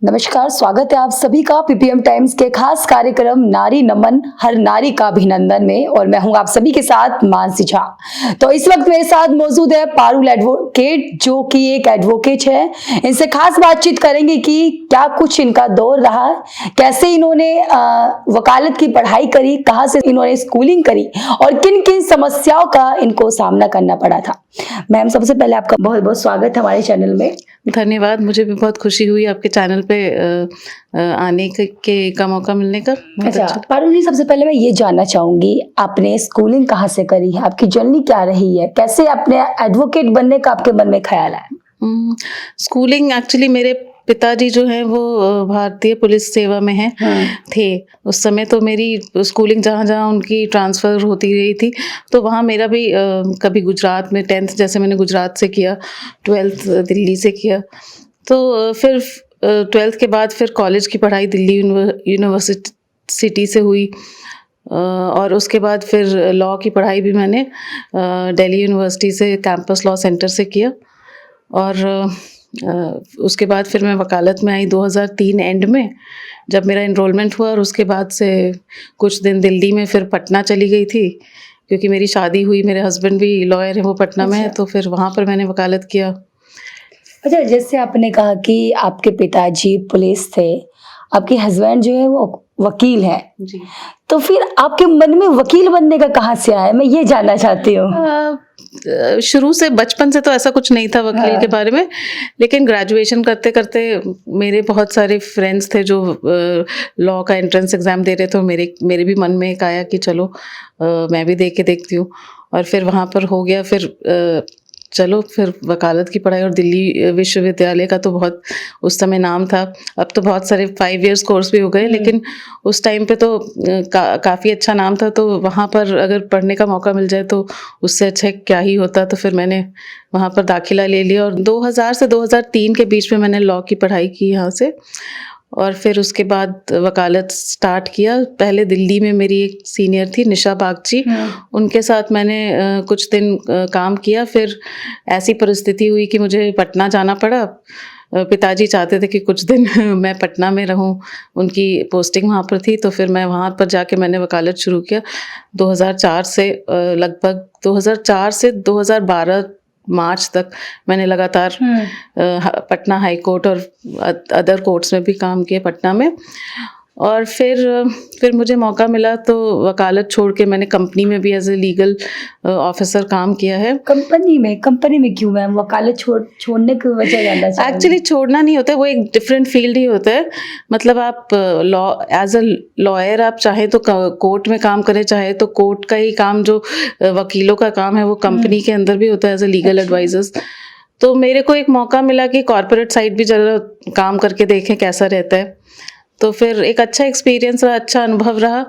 नमस्कार, स्वागत है आप सभी का पीपीएम टाइम्स के खास कार्यक्रम नारी नमन हर नारी का अभिनंदन में। और मैं हूं आप सभी के साथ मानसी झा। तो इस वक्त मेरे साथ मौजूद है पारुल एडवोकेट, जो कि एक एडवोकेट है। इनसे खास बातचीत करेंगे कि क्या कुछ इनका दौर रहा, कैसे इन्होंने वकालत की पढ़ाई करी, कहाँ से इन्होंने स्कूलिंग करी और किन किन समस्याओं का इनको सामना करना पड़ा था। मैम, सबसे पहले आपका बहुत बहुत स्वागत है हमारे चैनल में। धन्यवाद। मुझे भी बहुत खुशी हुई आपके चैनल पे आने का मौका मिलने का। अच्छा पारुल जी, सबसे पहले मैं ये जानना चाहूंगी, आपने स्कूलिंग कहाँ से करी है, आपकी जर्नी क्या रही है, कैसे अपने एडवोकेट बनने का आपके मन में ख्याल आया? स्कूलिंग एक्चुअली मेरे पिताजी जो हैं वो भारतीय पुलिस सेवा में हैं थे उस समय। तो मेरी स्कूलिंग जहाँ जहाँ उनकी ट्रांसफ़र होती रही थी, तो वहाँ मेरा भी कभी गुजरात में 10th जैसे मैंने गुजरात से किया, 12th दिल्ली से किया। तो फिर 12th के बाद फिर कॉलेज की पढ़ाई दिल्ली यूनिवर्सिटी से हुई। और उसके बाद फिर लॉ की पढ़ाई भी मैंने दिल्ली यूनिवर्सिटी से कैंपस लॉ सेंटर से किया। और उसके बाद फिर मैं वकालत में आई 2003 एंड में, जब मेरा इनरोलमेंट हुआ। और उसके बाद से कुछ दिन दिल्ली में, फिर पटना चली गई थी क्योंकि मेरी शादी हुई, मेरे हस्बैंड भी लॉयर हैं, वो पटना में है, तो फिर वहाँ पर मैंने वकालत किया। अच्छा, जैसे आपने कहा कि आपके पिताजी पुलिस थे, आपके हस्बैंड जो है वो वकील है जी। तो फिर आपके मन में वकील बनने का कहाँ से आया, मैं ये जानना चाहती हूँ। शुरू से बचपन से तो ऐसा कुछ नहीं था वकील के बारे में, लेकिन ग्रेजुएशन करते करते मेरे बहुत सारे फ्रेंड्स थे जो लॉ का एंट्रेंस एग्ज़ाम दे रहे थे। तो मेरे भी मन में एक आया कि चलो मैं भी दे के देखती हूँ। और फिर वहाँ पर हो गया। फिर चलो फिर वकालत की पढ़ाई, और दिल्ली विश्वविद्यालय का तो बहुत उस समय नाम था। अब तो बहुत सारे 5 years कोर्स भी हो गए, लेकिन उस टाइम पे तो काफ़ी अच्छा नाम था। तो वहाँ पर अगर पढ़ने का मौका मिल जाए तो उससे अच्छा क्या ही होता। तो फिर मैंने वहाँ पर दाखिला ले लिया, और 2000 से 2003 के बीच में मैंने लॉ की पढ़ाई की यहाँ से। और फिर उसके बाद वकालत स्टार्ट किया। पहले दिल्ली में मेरी एक सीनियर थी निशा बागची, उनके साथ मैंने कुछ दिन काम किया। फिर ऐसी परिस्थिति हुई कि मुझे पटना जाना पड़ा। पिताजी चाहते थे कि कुछ दिन मैं पटना में रहूं, उनकी पोस्टिंग वहाँ पर थी। तो फिर मैं वहाँ पर जाके मैंने वकालत शुरू किया 2004 से। लगभग 2004 से 2012 मार्च तक मैंने लगातार पटना हाई कोर्ट और अदर कोर्ट्स में भी काम किया पटना में। और फिर मुझे मौका मिला तो वकालत छोड़ के मैंने कंपनी में भी एज ए लीगल ऑफिसर काम किया है। कंपनी में क्यों मैम वकालत छोड़ने की वजह जानना चाहिए? एक्चुअली छोड़ना नहीं होता है, वो एक डिफरेंट फील्ड ही होता है। मतलब आप लॉ एज अ लॉयर आप चाहे तो कोर्ट में काम करें, चाहे तो कोर्ट का ही काम जो वकीलों का काम है वो कंपनी के अंदर भी होता है एज अ लीगल एडवाइजर्स। तो मेरे को एक मौका मिला कि कॉर्पोरेट साइड भी जरा काम करके देखें कैसा रहता है। तो फिर एक अच्छा एक्सपीरियंस रहा, अच्छा अनुभव रहा।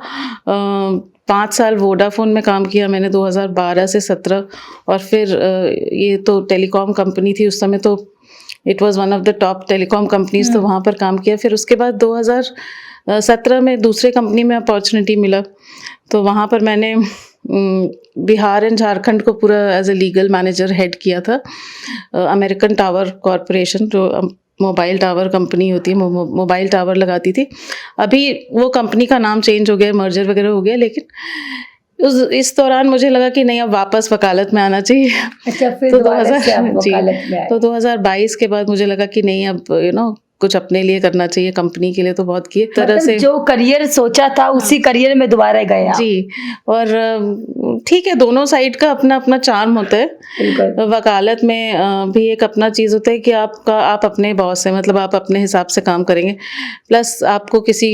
5 साल वोडाफोन में काम किया मैंने 2012 से 17। और फिर ये तो टेलीकॉम कंपनी थी उस समय, तो it was one of the top telecom companies, तो वहाँ पर काम किया। फिर उसके बाद 2017 में दूसरे कंपनी में अपॉर्चुनिटी मिला, तो वहाँ पर मैंने बिहार एंड झारखंड को पूरा as a legal manager head किया था। अमेरिकन टावर कॉरपोरेशन जो मोबाइल टावर कंपनी होती है, मोबाइल टावर लगाती थी। अभी वो कंपनी का नाम चेंज हो गया, मर्जर वगैरह हो गया, लेकिन इस दौरान मुझे लगा कि नहीं, अब वापस वकालत में आना चाहिए। अच्छा, फिर तो दोबारा से आप वकालत में आए। तो 2022 के बाद मुझे लगा कि नहीं, अब कुछ अपने लिए करना चाहिए। कंपनी के लिए तो बहुत किए तरह से, जो करियर सोचा था उसी करियर में दोबारा गए आप। जी। और ठीक है, दोनों साइड का अपना अपना चार्म होता है। वकालत में भी एक अपना चीज़ होता है कि आप अपने बॉस हैं, मतलब आप अपने हिसाब से काम करेंगे। प्लस आपको किसी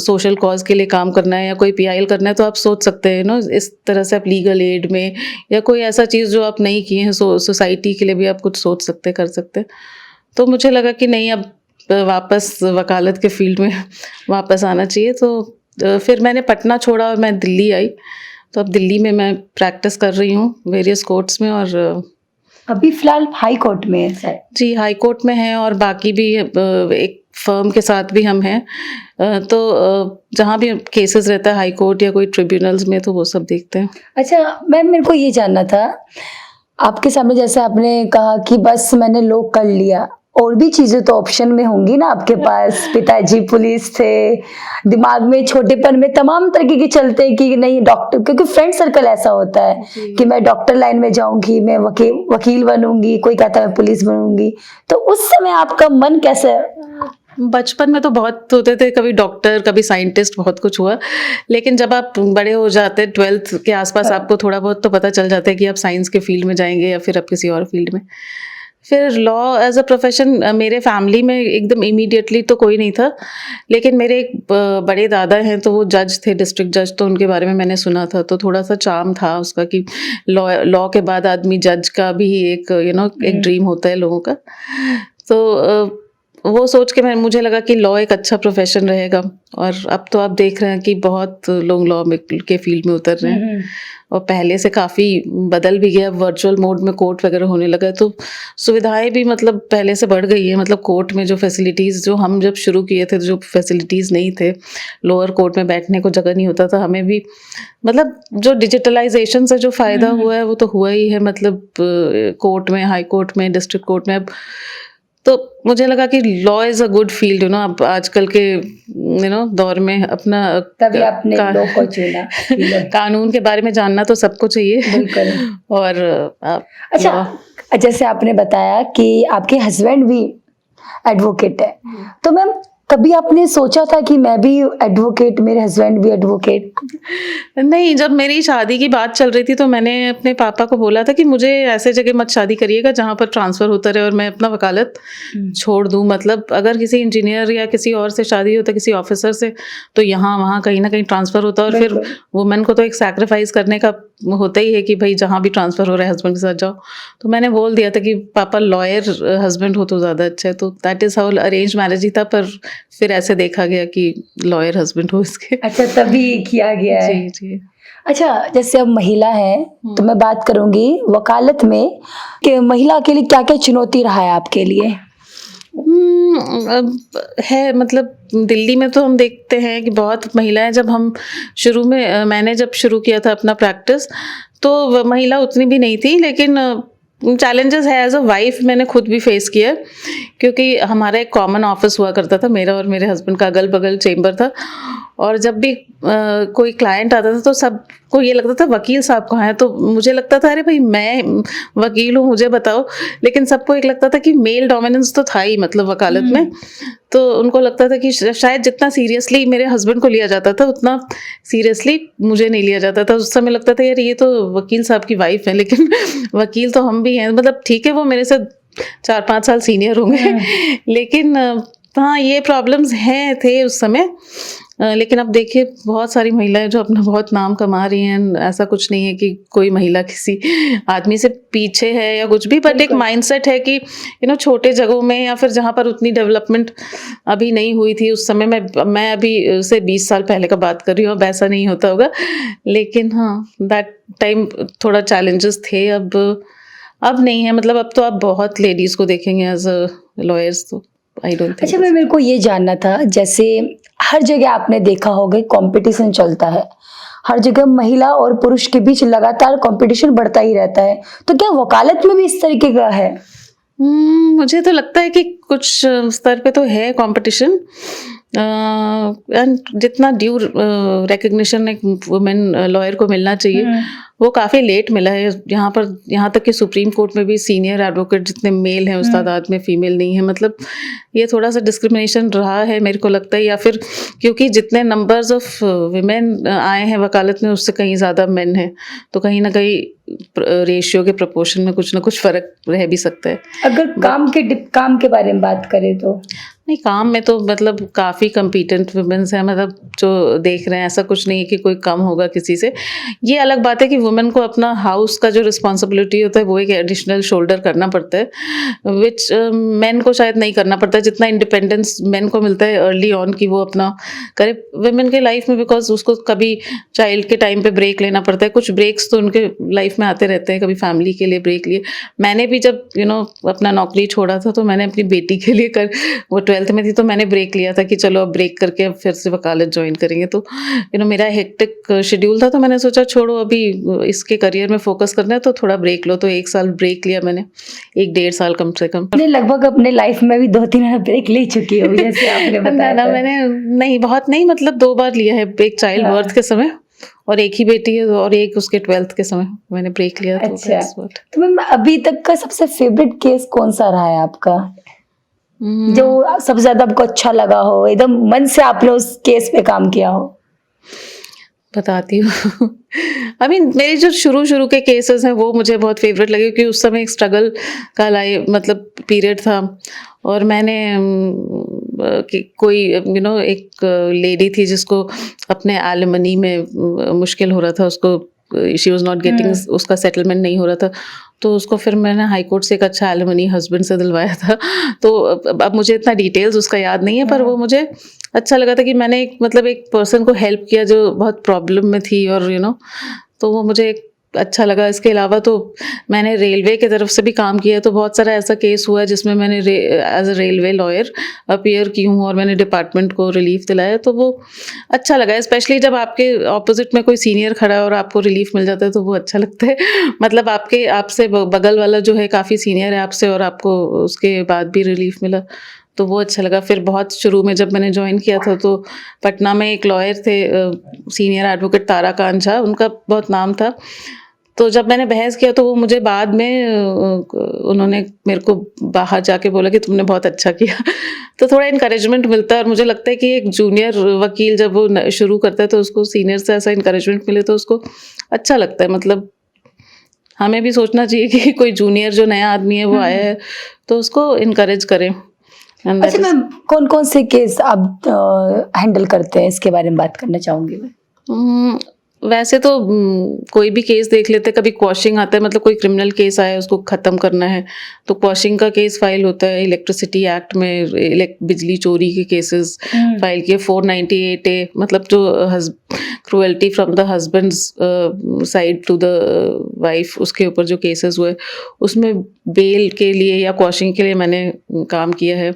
सोशल कॉज के लिए काम करना है या कोई पीआईएल करना है, तो आप सोच सकते हैं इस तरह से आप लीगल एड में या कोई ऐसा चीज़ जो आप नहीं किए हैं सोसाइटी के लिए भी आप कुछ सोच सकते कर सकते। तो मुझे लगा कि नहीं, अब वापस वकालत के फील्ड में वापस आना चाहिए। तो फिर मैंने पटना छोड़ा और मैं दिल्ली आई। तो अब दिल्ली में मैं प्रैक्टिस कर रही हूँ वेरियस कोर्ट्स में। और अभी फिलहाल हाई कोर्ट में है सर? जी, हाई कोर्ट में है, और बाकी भी एक फर्म के साथ भी हम हैं। तो जहाँ भी केसेस रहता है हाई कोर्ट या कोई ट्रिब्यूनल्स में, तो वो सब देखते हैं। अच्छा मैम, मेरे को ये जानना था आपके सामने, जैसे आपने कहा कि बस मैंने लॉ कर लिया और भी चीजें तो ऑप्शन में होंगी ना आपके पास। पिताजी पुलिस थे, दिमाग में छोटेपन में तमाम तरीके के चलते हैं कि नहीं डॉक्टर, क्योंकि फ्रेंड सर्कल ऐसा होता है कि मैं डॉक्टर लाइन में जाऊंगी, मैं वकील बनूंगी, कोई कहता है मैं पुलिस बनूंगी। तो उस समय आपका मन कैसे? बचपन में तो बहुत होते थे, कभी डॉक्टर कभी साइंटिस्ट, बहुत कुछ हुआ। लेकिन जब आप बड़े हो जाते 12th के आसपास आपको थोड़ा बहुत तो पता चल जाता है कि आप साइंस के फील्ड में जाएंगे या फिर आप किसी और फील्ड में। फिर लॉ एज अ प्रोफेशन मेरे फैमिली में एकदम इमीडिएटली तो कोई नहीं था, लेकिन मेरे एक बड़े दादा हैं तो वो जज थे, डिस्ट्रिक्ट जज, तो उनके बारे में मैंने सुना था, तो थोड़ा सा चार्म था उसका कि लॉ के बाद आदमी जज का भी एक एक ड्रीम होता है लोगों का। तो वो सोच के मुझे लगा कि लॉ एक अच्छा प्रोफेशन रहेगा। और अब तो आप देख रहे हैं कि बहुत लोग लॉ के फील्ड में उतर रहे हैं और पहले से काफ़ी बदल भी गया। वर्चुअल मोड में कोर्ट वगैरह होने लगा है, तो सुविधाएं भी मतलब पहले से बढ़ गई है। मतलब कोर्ट में जो फैसिलिटीज़, जो हम जब शुरू किए थे जो फैसिलिटीज़ नहीं थे, लोअर कोर्ट में बैठने को जगह नहीं होता था, हमें भी मतलब जो डिजिटलाइजेशन से जो फ़ायदा हुआ है वो तो हुआ ही है। मतलब कोर्ट में, हाई कोर्ट में, डिस्ट्रिक्ट कोर्ट में, अब तो मुझे लगा कि law is a good field, अब आजकल के दौर में अपना तभी आपने लॉ को चुना। कानून के बारे में जानना तो सबको चाहिए। बिल्कुल। और अच्छा, जैसे आपने बताया कि आपके हस्बैंड भी एडवोकेट है, तो मैम कभी आपने सोचा था कि मैं भी एडवोकेट, मेरे हस्बैंड भी एडवोकेट? नहीं, जब मेरी शादी की बात चल रही थी तो मैंने अपने पापा को बोला था कि मुझे ऐसे जगह मत शादी करिएगा जहाँ पर ट्रांसफ़र होता रहे और मैं अपना वकालत छोड़ दूँ। मतलब अगर किसी इंजीनियर या किसी और से शादी होता, किसी ऑफिसर से, तो यहाँ वहाँ कहीं ना कहीं ट्रांसफ़र होता और फिर वुमेन को तो एक सैक्रिफाइस करने का होता ही है कि भाई जहाँ भी ट्रांसफ़र हो रहा है हस्बैंड के साथ जाओ। तो मैंने बोल दिया था कि पापा लॉयर हस्बैंड हो तो ज़्यादा अच्छा है। तो that is how arrange marriage ही था, पर फिर ऐसे देखा गया कि लॉयर हस्बैंड हो इसके। अच्छा, तभी किया गया है। जी जी। अच्छा, जैसे अब महिला है तो मैं बात करूंगी वकालत में कि महिला के लिए क्या क्या चुनौती रहा है आपके लिए? अब है, मतलब दिल्ली में तो हम देखते हैं कि बहुत महिलाएं, जब हम शुरू में मैंने जब शुरू किया था अपना प्रैक्टिस तो महिला उतनी भी नहीं थी, लेकिन चैलेंजेस है एज अ वाइफ मैंने खुद भी फेस किया, क्योंकि हमारा एक कॉमन ऑफिस हुआ करता था, मेरा और मेरे हस्बैंड का अगल बगल चेम्बर था। और जब भी कोई क्लाइंट आता था तो सबको ये लगता था वकील साहब कहाँ हैं, तो मुझे लगता था अरे भाई मैं वकील हूँ, मुझे बताओ। लेकिन सबको एक लगता था कि मेल डोमिनेंस तो था ही मतलब वकालत में, तो उनको लगता था कि शायद जितना सीरियसली मेरे हस्बैंड को लिया जाता था उतना सीरियसली मुझे नहीं लिया जाता था। उस समय लगता था यार ये तो वकील साहब की वाइफ है, लेकिन वकील तो हम भी हैं। मतलब ठीक है, वो मेरे से 4-5 साल सीनियर होंगे, लेकिन हाँ ये प्रॉब्लम्स थे उस समय। लेकिन अब देखिए बहुत सारी महिलाएं जो अपना बहुत नाम कमा रही हैं। ऐसा कुछ नहीं है कि कोई महिला किसी आदमी से पीछे है या कुछ भी, बट एक माइंडसेट है कि छोटे जगहों में या फिर जहाँ पर उतनी डेवलपमेंट अभी नहीं हुई थी उस समय, मैं अभी से 20 साल पहले का बात कर रही हूँ, अब ऐसा नहीं होता होगा, लेकिन हाँ दैट टाइम थोड़ा चैलेंजेस थे। अब नहीं है, मतलब अब तो आप बहुत लेडीज़ को देखेंगे एज अ लॉयर्स, तो आई डोंट थिंक। अच्छा, मेरे को ये जानना था, जैसे हर जगह आपने देखा होगा कंपटीशन चलता है, हर जगह महिला और पुरुष के बीच लगातार कंपटीशन बढ़ता ही रहता है, तो क्या वकालत में भी इस तरीके का है? मुझे तो लगता है कि कुछ स्तर पे तो है कंपटीशन, एंड जितना ड्यू रिकग्निशन एक वुमेन लॉयर को मिलना चाहिए वो काफ़ी लेट मिला है। यहाँ तक कि सुप्रीम कोर्ट में भी सीनियर एडवोकेट जितने मेल हैं उस तादाद में फीमेल नहीं है। मतलब ये थोड़ा सा डिस्क्रिमिनेशन रहा है मेरे को लगता है, या फिर क्योंकि जितने नंबर्स ऑफ विमेन आए हैं वकालत में उससे कहीं ज़्यादा मेन हैं, तो कहीं ना कहीं रेशियो के प्रपोर्शन में कुछ ना कुछ फ़र्क रह भी सकता है। अगर काम के बारे में बात करें तो नहीं, काम में तो मतलब काफ़ी कम्पिटेंट वुमेन्स हैं, मतलब जो देख रहे हैं ऐसा कुछ नहीं है कि कोई कम होगा किसी से। ये अलग बात है कि वुमेन को अपना हाउस का जो रिस्पॉन्सिबिलिटी होता है वो एक एडिशनल शोल्डर करना पड़ता है, विच मेन को शायद नहीं करना पड़ता है। जितना इंडिपेंडेंस मेन को मिलता है अर्ली ऑन कि वो अपना करे वुमेन के लाइफ में, बिकॉज उसको कभी चाइल्ड के टाइम पे ब्रेक लेना पड़ता है। कुछ ब्रेक्स तो उनके लाइफ में आते रहते हैं, कभी फैमिली के लिए ब्रेक लिए। मैंने भी जब अपना नौकरी छोड़ा था तो मैंने अपनी बेटी के लिए वो 12th में थी तो मैंने ब्रेक लिया था कि चलो अब ब्रेक करके अब फिर से वकालत ज्वाइन करेंगे। तो मेरा हेक्टिक शेड्यूल था, तो मैंने सोचा छोड़ो अभी इसके करियर में फोकस करना है तो थोड़ा ब्रेक लो। तो 1 साल ब्रेक लिया मैंने, 1 1.5 साल कम से कम। आपने लगभग अपने लाइफ में भी 2-3 ब्रेक ले चुकी हो जैसे आपने बताया ना था। मैंने नहीं, बहुत नहीं, मतलब 2 बार लिया है ब्रेक, चाइल्ड बर्थ के समय और एक ही बेटी है और एक उसके 12th के समय मैंने ब्रेक लिया। तो अच्छा, that's what। तो मैम अभी तक का सबसे फेवरेट केस कौन सा रहा है आपका, जो सबसे ज्यादा आपको अच्छा लगा हो, एकदम मन से आपने उस केस पे काम किया हो? बताती हूँ। आई मीन मेरे जो शुरू के केसेस हैं वो मुझे बहुत फेवरेट लगे, क्योंकि उस समय एक स्ट्रगल का मतलब पीरियड था। और मैंने कोई एक लेडी थी जिसको अपने एलिमनी में मुश्किल हो रहा था, उसको शी वॉज नॉट गेटिंग, उसका सेटलमेंट नहीं हो रहा था, तो उसको फिर मैंने हाई कोर्ट से एक अच्छा एलिमनी हस्बैंड से दिलवाया था। तो अब मुझे इतना डिटेल्स उसका याद नहीं है, पर वो मुझे अच्छा लगा था कि मैंने एक पर्सन को हेल्प किया जो बहुत प्रॉब्लम में थी, और तो वो मुझे अच्छा लगा। इसके अलावा तो मैंने रेलवे की तरफ से भी काम किया है, तो बहुत सारा ऐसा केस हुआ है जिसमें मैंने as a railway lawyer appear की हूँ और मैंने डिपार्टमेंट को रिलीफ दिलाया, तो वो अच्छा लगा। स्पेशली जब आपके ऑपोजिट में कोई सीनियर खड़ा है और आपको रिलीफ मिल जाता है तो वो अच्छा लगता है। मतलब आपसे बगल वाला जो है काफ़ी सीनियर है आपसे और आपको उसके बाद भी रिलीफ मिला, तो वो अच्छा लगा। फिर बहुत शुरू में जब मैंने ज्वाइन किया था तो पटना में एक लॉयर थे, सीनियर एडवोकेट ताराकांत झा, उनका बहुत नाम था। तो जब मैंने बहस किया तो वो मुझे बाद में उन्होंने मेरे को बाहर जाके बोला कि तुमने बहुत अच्छा किया। तो थोड़ा इनकरेजमेंट मिलता है, और मुझे लगता है कि एक जूनियर वकील जब वो शुरू करता है तो उसको सीनियर से ऐसा इनकरेजमेंट मिले तो उसको अच्छा लगता है। मतलब हमें भी सोचना चाहिए कि कोई जूनियर जो नया आदमी है वो आया है तो उसको इनकरेज करें। अच्छा मैम, कौन कौन से केस आप हैंडल करते हैं, इसके बारे में बात करना चाहूंगी मैं। वैसे तो कोई भी केस देख लेते हैं। कभी क्वॉशिंग आता है, मतलब कोई क्रिमिनल केस आया उसको ख़त्म करना है तो क्वॉशिंग का केस फाइल होता है। इलेक्ट्रिसिटी एक्ट में बिजली चोरी के केसेस फाइल किए। 498A, मतलब जो cruelty from the husband's side to the wife, उसके ऊपर जो केसेस हुए उसमें बेल के लिए या क्वॉशिंग के लिए मैंने काम किया है।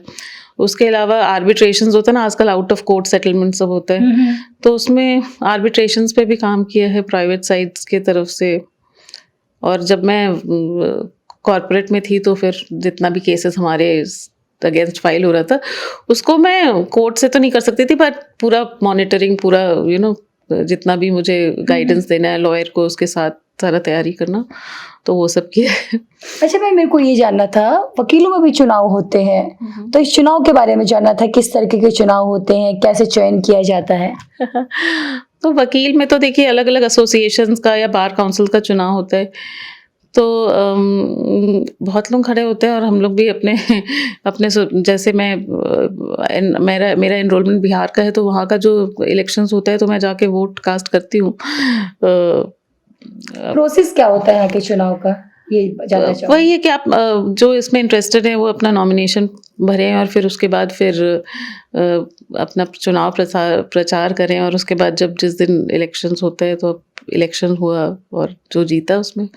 उसके अलावा आर्बिट्रेशंस होता है ना, आजकल आउट ऑफ कोर्ट सेटलमेंट सब होता है, तो उसमें आर्बिट्रेशंस पे भी काम किया है प्राइवेट साइड्स के तरफ से। और जब मैं कॉर्पोरेट में थी तो फिर जितना भी केसेस हमारे अगेंस्ट फाइल हो रहा था उसको मैं कोर्ट से तो नहीं कर सकती थी, पर पूरा मॉनिटरिंग, पूरा जितना भी मुझे गाइडेंस देना है लॉयर को, उसके साथ सारा तैयारी करना, तो वो सब किया है। अच्छा भाई, मेरे को ये जानना था, वकीलों में भी चुनाव होते हैं, तो इस चुनाव के बारे में जानना था, किस तरीके के चुनाव होते हैं, कैसे चयन किया जाता है? तो वकील में तो देखिए अलग अलग एसोसिएशंस का या बार काउंसिल का चुनाव होता है, तो बहुत लोग खड़े होते हैं और हम लोग भी अपने जैसे मेरा एनरोलमेंट बिहार का है, तो वहाँ का जो इलेक्शंस होता है तो मैं जाके वोट कास्ट करती हूँ। प्रोसेस क्या होता है यहाँ के चुनाव का, ये जानना चाहूँगी। वही है कि आप जो इसमें इंटरेस्टेड हैं वो अपना नॉमिनेशन भरें और फिर उसके बाद फिर अपना चुनाव प्रचार करें, और उसके बाद जब जिस दिन इलेक्शंस होते हैं तो इलेक्शन हुआ और जो जीता उसमें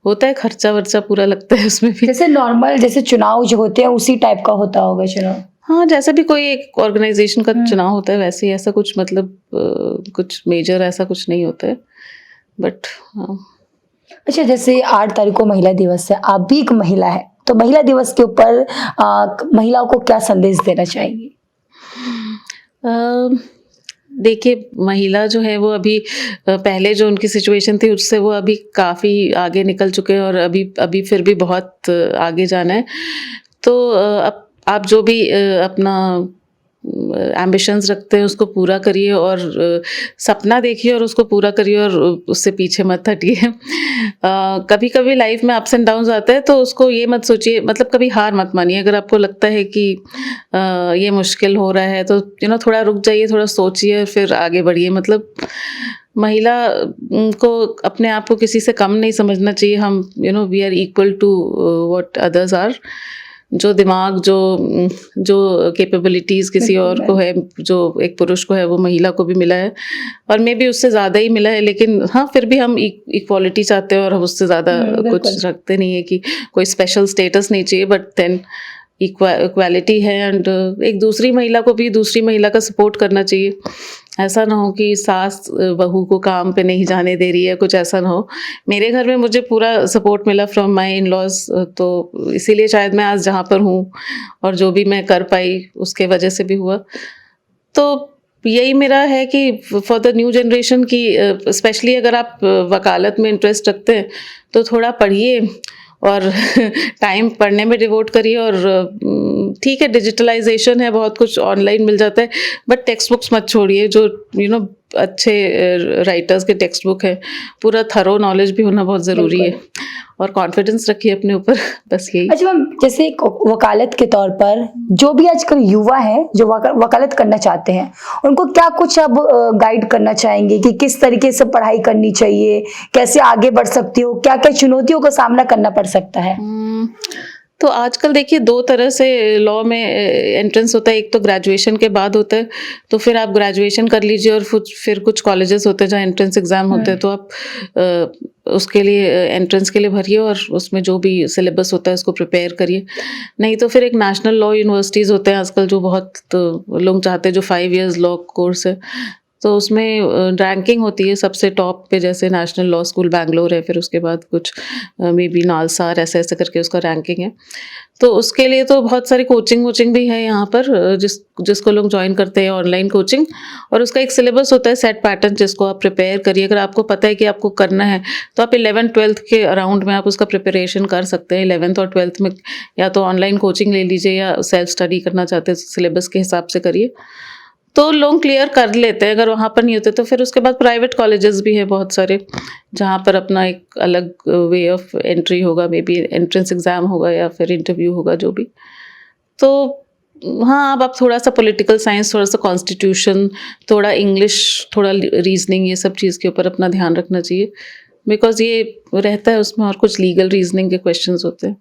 होता है खर्चा वर्चा पूरा लगता है उसमें भी। जैसे नॉर्मल जैसे चुनाव जो होते हैं उसी टाइप का होता होगा चुनाव? हाँ, जैसे भी कोई एक ऑर्गेनाइजेशन का चुनाव होता है वैसे ही, ऐसा कुछ मतलब कुछ मेजर ऐसा कुछ नहीं होता है, बट हाँ। अच्छा, जैसे 8 तारीख को महिला दिवस है, आप भी एक महिला है, तो महिला दिवस के ऊपर महिलाओं को क्या संदेश देना चाहेंगी? देखिए, महिला जो है वो अभी पहले जो उनकी सिचुएशन थी उससे वो अभी काफ़ी आगे निकल चुके हैं, और अभी फिर भी बहुत आगे जाना है। तो आप जो भी अपना एम्बिशंस रखते हैं उसको पूरा करिए, और सपना देखिए और उसको पूरा करिए, और उससे पीछे मत हटिए। कभी कभी लाइफ में अप्स एंड डाउन्स आते हैं तो उसको ये मत सोचिए, मतलब कभी हार मत मानिए। अगर आपको लगता है कि ये मुश्किल हो रहा है तो थोड़ा रुक जाइए, थोड़ा सोचिए, फिर आगे बढ़िए। मतलब महिला को अपने आप को किसी से कम नहीं समझना चाहिए। हम we are equal to what others are. जो दिमाग, जो कैपेबिलिटीज़ किसी और को है, जो एक पुरुष को है, वो महिला को भी मिला है, और मे भी उससे ज़्यादा ही मिला है। लेकिन हाँ, फिर भी हम इक्वालिटी चाहते हैं और हम उससे ज़्यादा कुछ रखते नहीं है कि कोई स्पेशल स्टेटस नहीं चाहिए। बट देन इक्वालिटी है, एंड एक दूसरी महिला को भी दूसरी महिला का सपोर्ट करना चाहिए। ऐसा ना हो कि सास बहू को काम पे नहीं जाने दे रही है, कुछ ऐसा ना हो। मेरे घर में मुझे पूरा सपोर्ट मिला फ्रॉम माय इन लॉज, तो इसीलिए शायद मैं आज जहाँ पर हूँ और जो भी मैं कर पाई उसके वजह से भी हुआ। तो यही मेरा है कि फॉर द न्यू जनरेशन की, स्पेशली अगर आप वकालत में इंटरेस्ट रखते हैं तो थोड़ा पढ़िए और टाइम पढ़ने में डिवोट करिए। और ठीक है, डिजिटलाइजेशन है, बहुत कुछ ऑनलाइन मिल जाता है, बट टेक्स्ट बुक्स मत छोड़िए। जो अच्छे राइटर्स के टेक्स्ट बुक है, पूरा थरो नॉलेज भी होना बहुत ज़रूरी है, और कॉन्फिडेंस रखिए अपने ऊपर, बस यही। अच्छा मैम, जैसे एक वकालत के तौर पर जो भी आजकल युवा हैं जो वकालत करना चाहते हैं, उनको क्या कुछ आप गाइड करना चाहेंगे कि किस तरीके से पढ़ाई करनी चाहिए, कैसे आगे बढ़ सकती हो, क्या क्या चुनौतियों का सामना करना पड़ सकता है? तो आजकल देखिए, दो तरह से लॉ में एंट्रेंस होता है। एक तो ग्रेजुएशन के बाद होता है, तो फिर आप ग्रेजुएशन कर लीजिए, और फिर कुछ कॉलेजेस होते हैं जहाँ एंट्रेंस एग्ज़ाम होते हैं, तो आप उसके लिए एंट्रेंस के लिए भरिए और उसमें जो भी सिलेबस होता है उसको प्रिपेयर करिए। नहीं तो फिर एक नेशनल लॉ यूनिवर्सिटीज़ होते हैं आजकल, जो बहुत लोग चाहते हैं, जो 5 इयर्स लॉ कोर्स है, तो उसमें रैंकिंग होती है सबसे टॉप पे, जैसे नेशनल लॉ स्कूल बैंगलोर है, फिर उसके बाद कुछ मे बी नालसार, ऐसे ऐसे करके उसका रैंकिंग है। तो उसके लिए तो बहुत सारी कोचिंग भी है यहाँ पर, जिसको लोग ज्वाइन करते हैं, ऑनलाइन कोचिंग, और उसका एक सिलेबस होता है सेट पैटर्न, जिसको आप प्रिपेयर करिए। अगर आपको पता है कि आपको करना है, तो आप 11th-12th के अराउंड में आप उसका प्रिपरेशन कर सकते हैं। 11th और 12th में या तो ऑनलाइन कोचिंग ले लीजिए, या सेल्फ स्टडी करना चाहते हैं सिलेबस के हिसाब से करिए, तो लोग क्लियर कर लेते हैं। अगर वहाँ पर नहीं होते तो फिर उसके बाद प्राइवेट कॉलेजेस भी है बहुत सारे, जहाँ पर अपना एक अलग वे ऑफ एंट्री होगा, मे बी एंट्रेंस एग्ज़ाम होगा या फिर इंटरव्यू होगा, जो भी। तो हाँ, अब आप थोड़ा सा पॉलिटिकल साइंस, थोड़ा सा कॉन्स्टिट्यूशन, थोड़ा इंग्लिश, थोड़ा रीजनिंग, ये सब चीज़ के ऊपर अपना ध्यान रखना चाहिए, बिकॉज ये रहता है उसमें, और कुछ लीगल रीजनिंग के क्वेश्चंस होते हैं।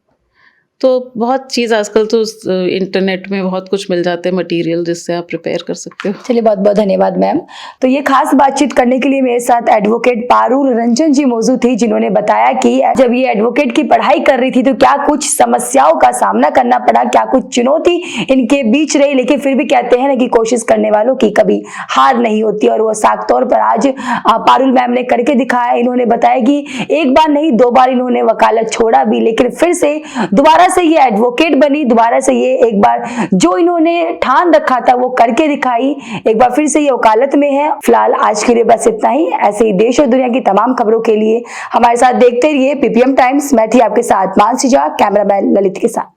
तो बहुत चीज़ आजकल तो इंटरनेट में बहुत कुछ मिल जाते हैं मटेरियल, जिससे आप प्रिपेयर कर सकते हो। चलिए, बहुत बहुत धन्यवाद मैम। तो ये खास बातचीत करने के लिए मेरे साथ एडवोकेट पारुल रंजन जी मौजूद थी, जिन्होंने बताया कि जब ये एडवोकेट की पढ़ाई कर रही थी तो क्या कुछ समस्याओं का सामना करना पड़ा, क्या कुछ चुनौती इनके बीच रही, लेकिन फिर भी कहते हैं ना कि कोशिश करने वालों की कभी हार नहीं होती, और वो साख तौर पर आज पारुल मैम ने करके दिखाया। इन्होंने बताया कि एक बार नहीं, 2 बार इन्होंने वकालत छोड़ा भी, लेकिन फिर से दोबारा से ये एडवोकेट बनी, दोबारा से ये एक बार जो इन्होंने ठान रखा था वो करके दिखाई, एक बार फिर से ये वकालत में है। फिलहाल आज के लिए बस इतना ही। ऐसे ही देश और दुनिया की तमाम खबरों के लिए हमारे साथ देखते रहिए PPM टाइम्स। मैं थी आपके साथ मानसी झा, कैमरामैन ललित के साथ।